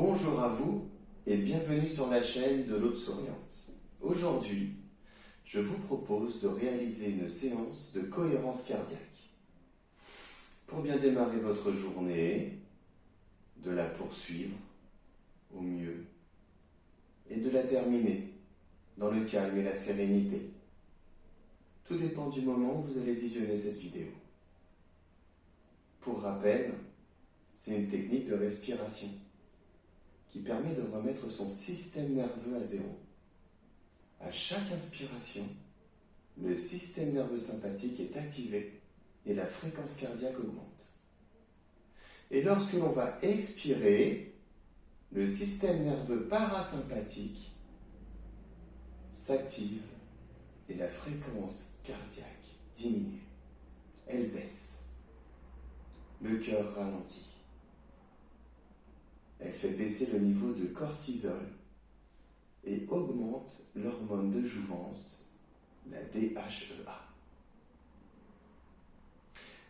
Bonjour à vous et bienvenue sur la chaîne de l'Hôte Souriante. Aujourd'hui, je vous propose de réaliser une séance de cohérence cardiaque. Pour bien démarrer votre journée, de la poursuivre au mieux et de la terminer dans le calme et la sérénité. Tout dépend du moment où vous allez visionner cette vidéo. Pour rappel, c'est une technique de respiration qui permet de remettre son système nerveux à zéro. À chaque inspiration, le système nerveux sympathique est activé et la fréquence cardiaque augmente. Et lorsque l'on va expirer, le système nerveux parasympathique s'active et la fréquence cardiaque diminue. Elle baisse. Le cœur ralentit. Elle fait baisser le niveau de cortisol et augmente l'hormone de jouvence, la DHEA.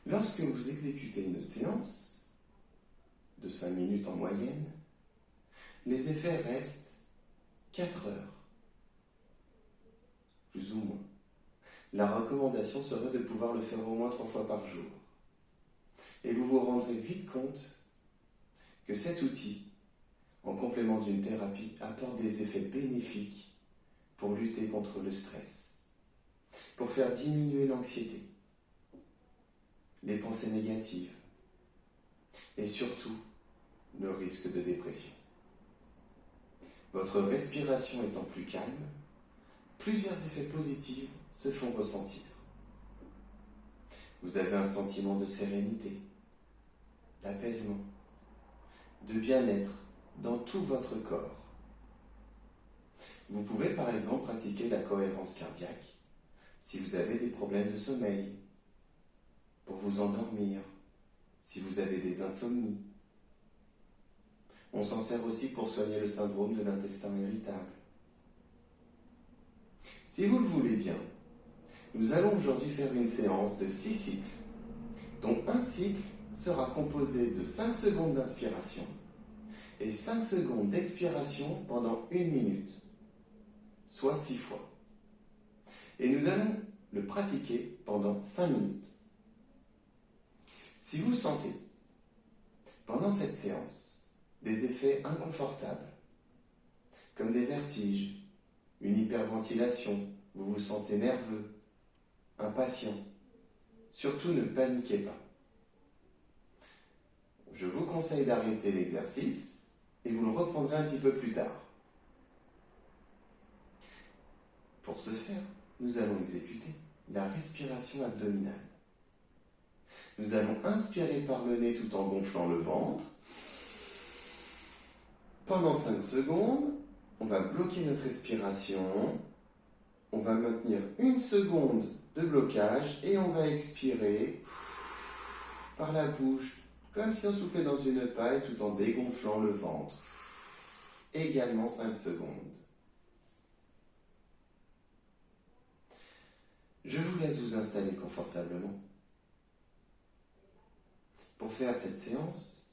Lorsque vous exécutez une séance de 5 minutes en moyenne, les effets restent 4 heures, plus ou moins. La recommandation serait de pouvoir le faire au moins 3 fois par jour. Et vous vous rendrez vite compte que cet outil, en complément d'une thérapie, apporte des effets bénéfiques pour lutter contre le stress, pour faire diminuer l'anxiété, les pensées négatives et surtout le risque de dépression. Votre respiration étant plus calme, plusieurs effets positifs se font ressentir. Vous avez un sentiment de sérénité, d'apaisement, de bien-être dans tout votre corps. Vous pouvez par exemple pratiquer la cohérence cardiaque si vous avez des problèmes de sommeil, pour vous endormir, si vous avez des insomnies. On s'en sert aussi pour soigner le syndrome de l'intestin irritable. Si vous le voulez bien, nous allons aujourd'hui faire une séance de 6 cycles, dont un cycle sera composé de 5 secondes d'inspiration et 5 secondes d'expiration pendant 1 minute, soit 6 fois. Et nous allons le pratiquer pendant 5 minutes. Si vous sentez, pendant cette séance, des effets inconfortables, comme des vertiges, une hyperventilation, vous vous sentez nerveux, impatient, surtout ne paniquez pas. Je vous conseille d'arrêter l'exercice et vous le reprendrez un petit peu plus tard. Pour ce faire, nous allons exécuter la respiration abdominale. Nous allons inspirer par le nez tout en gonflant le ventre. Pendant 5 secondes, on va bloquer notre respiration. On va maintenir 1 seconde de blocage et on va expirer par la bouche, comme si on soufflait dans une paille tout en dégonflant le ventre. Également 5 secondes. Je vous laisse vous installer confortablement. Pour faire cette séance,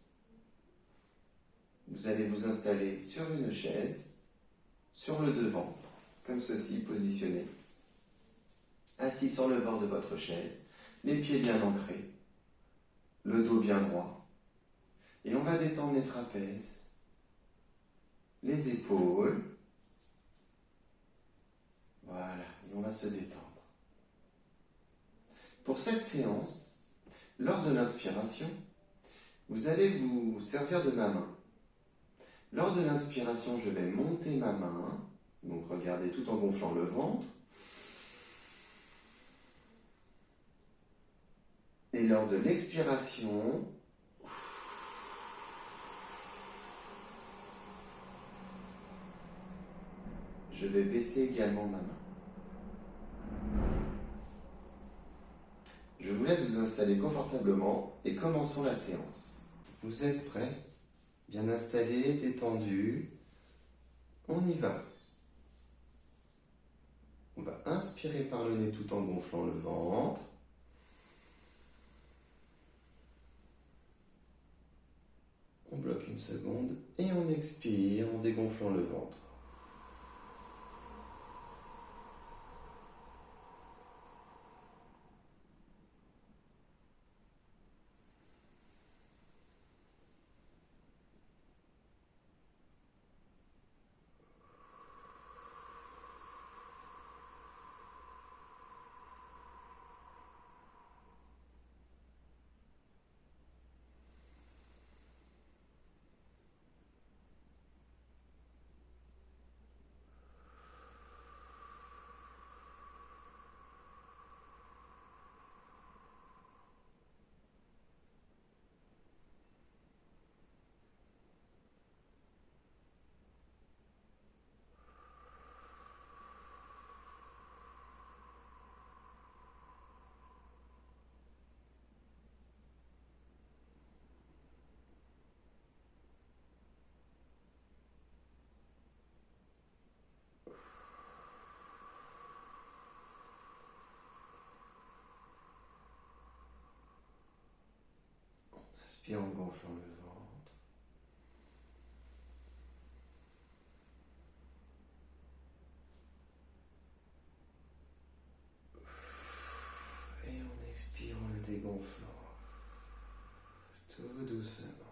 vous allez vous installer sur une chaise, sur le devant, comme ceci, positionné. Assis sur le bord de votre chaise, les pieds bien ancrés, le dos bien droit. Et on va détendre les trapèzes, les épaules. Voilà, et on va se détendre. Pour cette séance, lors de l'inspiration, vous allez vous servir de ma main. Lors de l'inspiration, je vais monter ma main, donc regardez tout en gonflant le ventre. Et lors de l'expiration, je vais baisser également ma main. Je vous laisse vous installer confortablement et commençons la séance. Vous êtes prêts? Bien installés, détendus. On y va. On va inspirer par le nez tout en gonflant le ventre. On bloque 1 une seconde. Et on expire en dégonflant le ventre. Inspire en gonflant le ventre. Et on expire en le dégonflant. Tout doucement.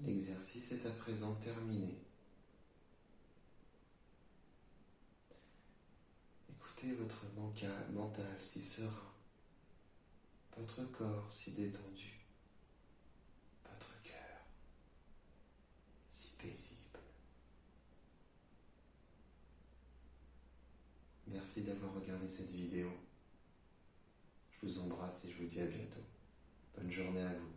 L'exercice est à présent terminé. Écoutez votre mental si serein votre corps si détendu, votre cœur si paisible. Merci d'avoir regardé cette vidéo. Je vous embrasse et je vous dis à bientôt. Bonne journée à vous.